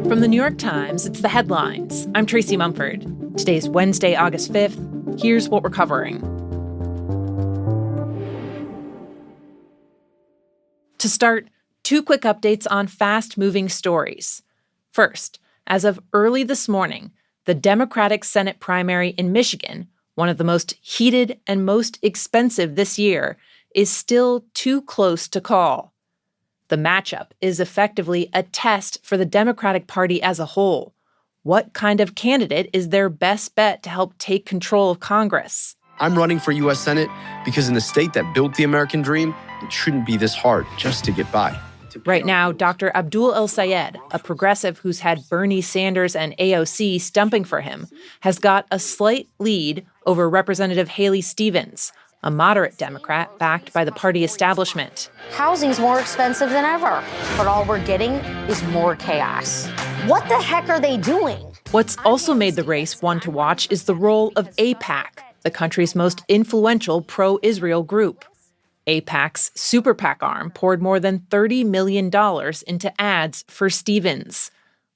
From the New York Times, it's The Headlines. I'm Tracy Mumford. Today's Wednesday, August 5th. Here's what we're covering. To start, two quick updates on fast-moving stories. First, as of early this morning, the Democratic Senate primary in Michigan, one of the most heated and most expensive this year, is still too close to call. The matchup is effectively a test for the Democratic Party as a whole. What kind of candidate is their best bet to help take control of Congress? I'm running for U.S. Senate because in the state that built the American dream, it shouldn't be this hard just to get by. Right now, Dr. Abdul El-Sayed, a progressive who's had Bernie Sanders and AOC stumping for him, has got a slight lead over Representative Haley Stevens, a moderate Democrat backed by the party establishment. Housing's more expensive than ever, but all we're getting is more chaos. What the heck are they doing? What's also made the race one to watch is the role of AIPAC, the country's most influential pro-Israel group. AIPAC's Super PAC arm poured more than $30 million into ads for Stevens,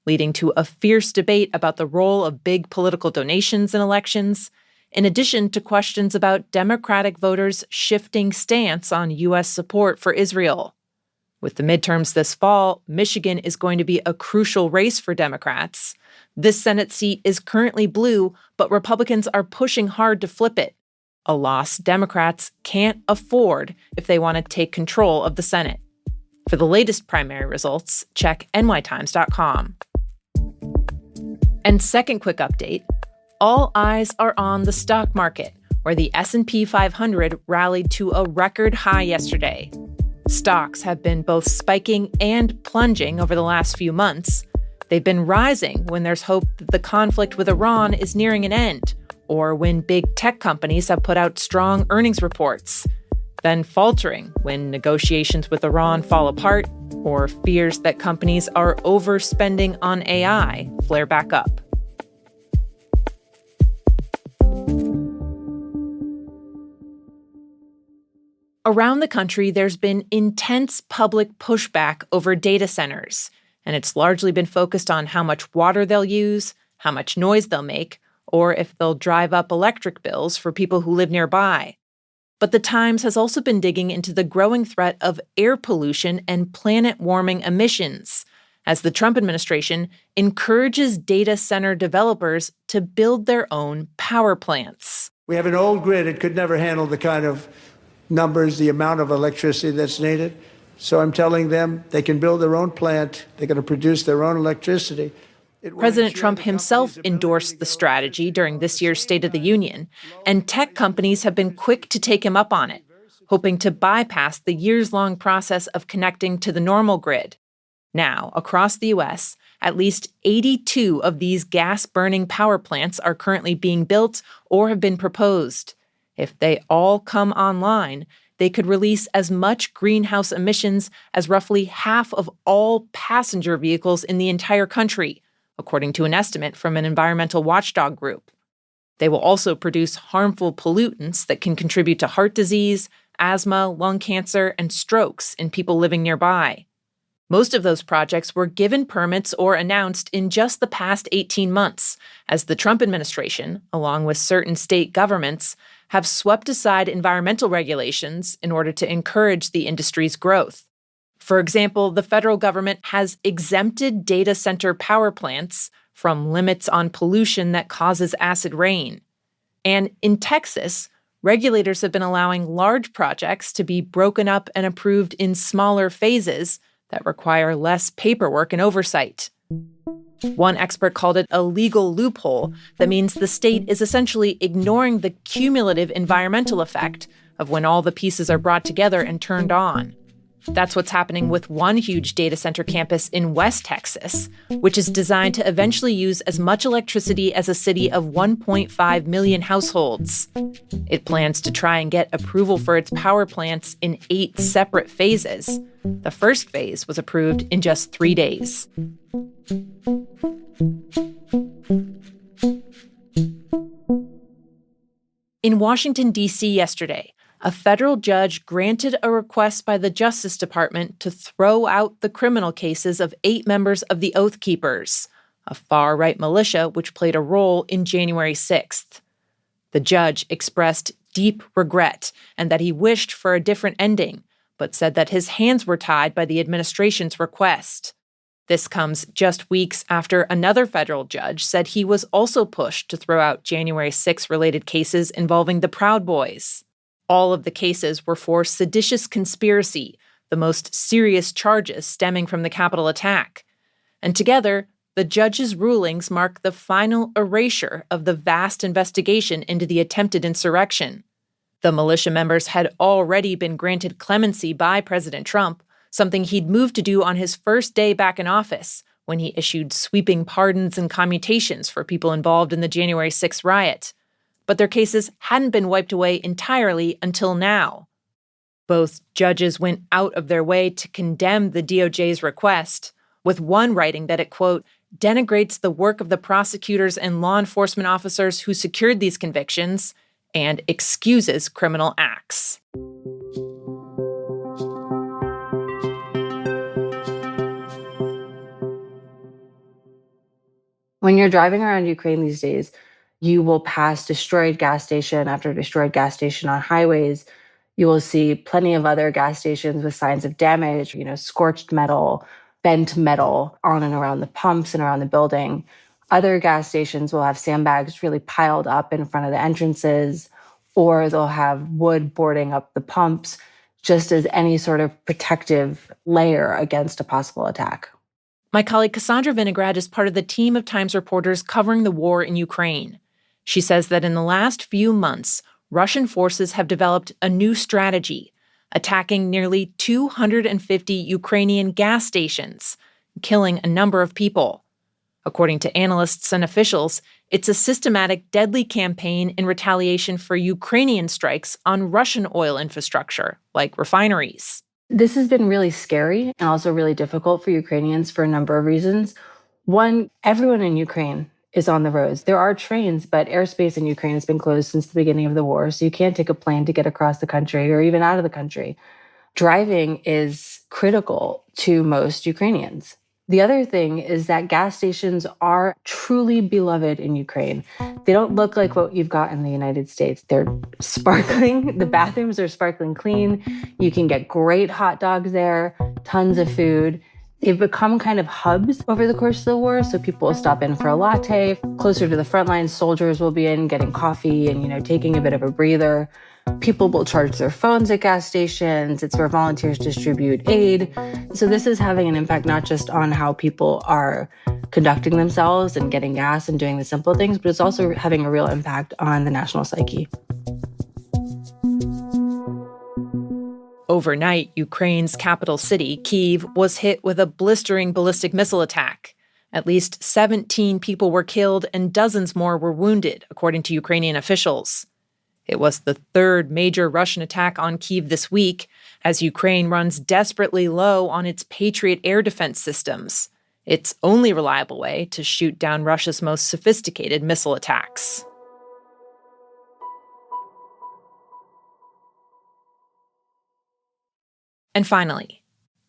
leading to a fierce debate about the role of big political donations in elections, in addition to questions about Democratic voters' shifting stance on U.S. support for Israel. With the midterms this fall, Michigan is going to be a crucial race for Democrats. This Senate seat is currently blue, but Republicans are pushing hard to flip it, a loss Democrats can't afford if they want to take control of the Senate. For the latest primary results, check nytimes.com. And second quick update, all eyes are on the stock market, where the S&P 500 rallied to a record high yesterday. Stocks have been both spiking and plunging over the last few months. They've been rising when there's hope that the conflict with Iran is nearing an end, or when big tech companies have put out strong earnings reports, then faltering when negotiations with Iran fall apart, or fears that companies are overspending on AI flare back up. Around the country, there's been intense public pushback over data centers, and it's largely been focused on how much water they'll use, how much noise they'll make, or if they'll drive up electric bills for people who live nearby. But the Times has also been digging into the growing threat of air pollution and planet-warming emissions, as the Trump administration encourages data center developers to build their own power plants. We have an old grid. It could never handle the kind of numbers, the amount of electricity that's needed. So I'm telling them they can build their own plant. They're going to produce their own electricity. President Trump himself endorsed the strategy during this year's State of the Union, and tech companies have been quick to take him up on it, hoping to bypass the years-long process of connecting to the normal grid. Now, across the U.S., at least 82 of these gas-burning power plants are currently being built or have been proposed. If they all come online, they could release as much greenhouse emissions as roughly half of all passenger vehicles in the entire country, according to an estimate from an environmental watchdog group. They will also produce harmful pollutants that can contribute to heart disease, asthma, lung cancer, and strokes in people living nearby. Most of those projects were given permits or announced in just the past 18 months, as the Trump administration, along with certain state governments, have swept aside environmental regulations in order to encourage the industry's growth. For example, the federal government has exempted data center power plants from limits on pollution that causes acid rain. And in Texas, regulators have been allowing large projects to be broken up and approved in smaller phases that require less paperwork and oversight. One expert called it a legal loophole that means the state is essentially ignoring the cumulative environmental effect of when all the pieces are brought together and turned on. That's what's happening with one huge data center campus in West Texas, which is designed to eventually use as much electricity as a city of 1.5 million households. It plans to try and get approval for its power plants in 8 separate phases. The first phase was approved in just 3 days. In Washington, D.C. yesterday, a federal judge granted a request by the Justice Department to throw out the criminal cases of 8 members of the Oath Keepers, a far-right militia which played a role in January 6th. The judge expressed deep regret and that he wished for a different ending, but said that his hands were tied by the administration's request. This comes just weeks after another federal judge said he was also pushed to throw out January 6-related cases involving the Proud Boys. All of the cases were for seditious conspiracy, the most serious charges stemming from the Capitol attack. And together, the judge's rulings mark the final erasure of the vast investigation into the attempted insurrection. The militia members had already been granted clemency by President Trump, something he'd moved to do on his first day back in office, when he issued sweeping pardons and commutations for people involved in the January 6th riot. But their cases hadn't been wiped away entirely until now. Both judges went out of their way to condemn the DOJ's request, with one writing that it, quote, denigrates the work of the prosecutors and law enforcement officers who secured these convictions and excuses criminal acts. When you're driving around Ukraine these days, you will pass destroyed gas station after destroyed gas station on highways. You will see plenty of other gas stations with signs of damage, scorched metal, bent metal on and around the pumps and around the building. Other gas stations will have sandbags really piled up in front of the entrances, or they'll have wood boarding up the pumps, just as any sort of protective layer against a possible attack. My colleague Cassandra Vinograd is part of the team of Times reporters covering the war in Ukraine. She says that in the last few months, Russian forces have developed a new strategy, attacking nearly 250 Ukrainian gas stations, killing a number of people. According to analysts and officials, it's a systematic, deadly campaign in retaliation for Ukrainian strikes on Russian oil infrastructure, like refineries. This has been really scary and also really difficult for Ukrainians for a number of reasons. One, everyone in Ukraine is on the roads. There are trains, but airspace in Ukraine has been closed since the beginning of the war, so you can't take a plane to get across the country or even out of the country. Driving is critical to most Ukrainians. The other thing is that gas stations are truly beloved in Ukraine. They don't look like what you've got in the United States. They're sparkling. The bathrooms are sparkling clean. You can get great hot dogs there, tons of food. They've become kind of hubs over the course of the war, so people will stop in for a latte. Closer to the front lines, soldiers will be in getting coffee and, taking a bit of a breather. People will charge their phones at gas stations. It's where volunteers distribute aid. So this is having an impact not just on how people are conducting themselves and getting gas and doing the simple things, but it's also having a real impact on the national psyche. Overnight, Ukraine's capital city, Kyiv, was hit with a blistering ballistic missile attack. At least 17 people were killed and dozens more were wounded, according to Ukrainian officials. It was the third major Russian attack on Kyiv this week, as Ukraine runs desperately low on its Patriot air defense systems, its only reliable way to shoot down Russia's most sophisticated missile attacks. And finally,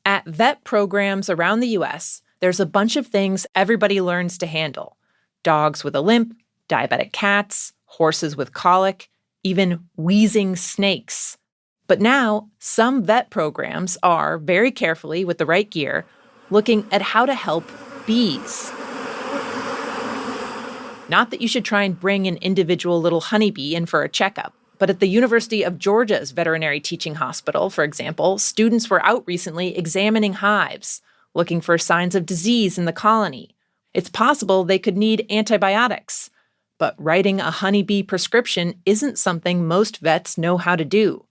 at vet programs around the U.S., there's a bunch of things everybody learns to handle. Dogs with a limp, diabetic cats, horses with colic, even wheezing snakes. But now, some vet programs are, very carefully with the right gear, looking at how to help bees. Not that you should try and bring an individual little honeybee in for a checkup, but at the University of Georgia's veterinary teaching hospital, for example, students were out recently examining hives, looking for signs of disease in the colony. It's possible they could need antibiotics. But writing a honeybee prescription isn't something most vets know how to do.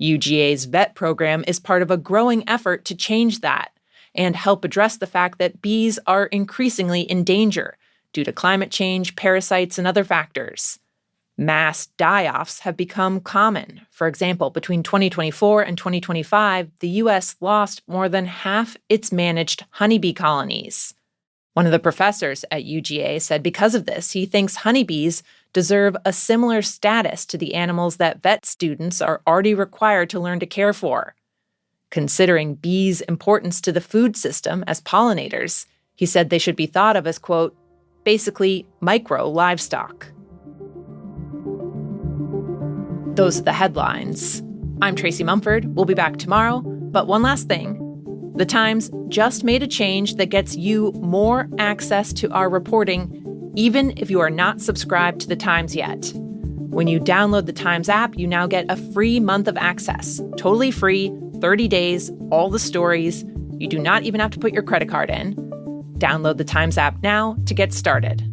UGA's vet program is part of a growing effort to change that and help address the fact that bees are increasingly in danger due to climate change, parasites, and other factors. Mass die-offs have become common. For example, between 2024 and 2025, the U.S. lost more than half its managed honeybee colonies. One of the professors at UGA said because of this, he thinks honeybees deserve a similar status to the animals that vet students are already required to learn to care for. Considering bees' importance to the food system as pollinators, he said they should be thought of as, quote, basically micro livestock. Those are the headlines. I'm Tracy Mumford. We'll be back tomorrow. But one last thing. The Times just made a change that gets you more access to our reporting, even if you are not subscribed to The Times yet. When you download the Times app, you now get a free month of access. Totally free, 30 days, all the stories. You do not even have to put your credit card in. Download the Times app now to get started.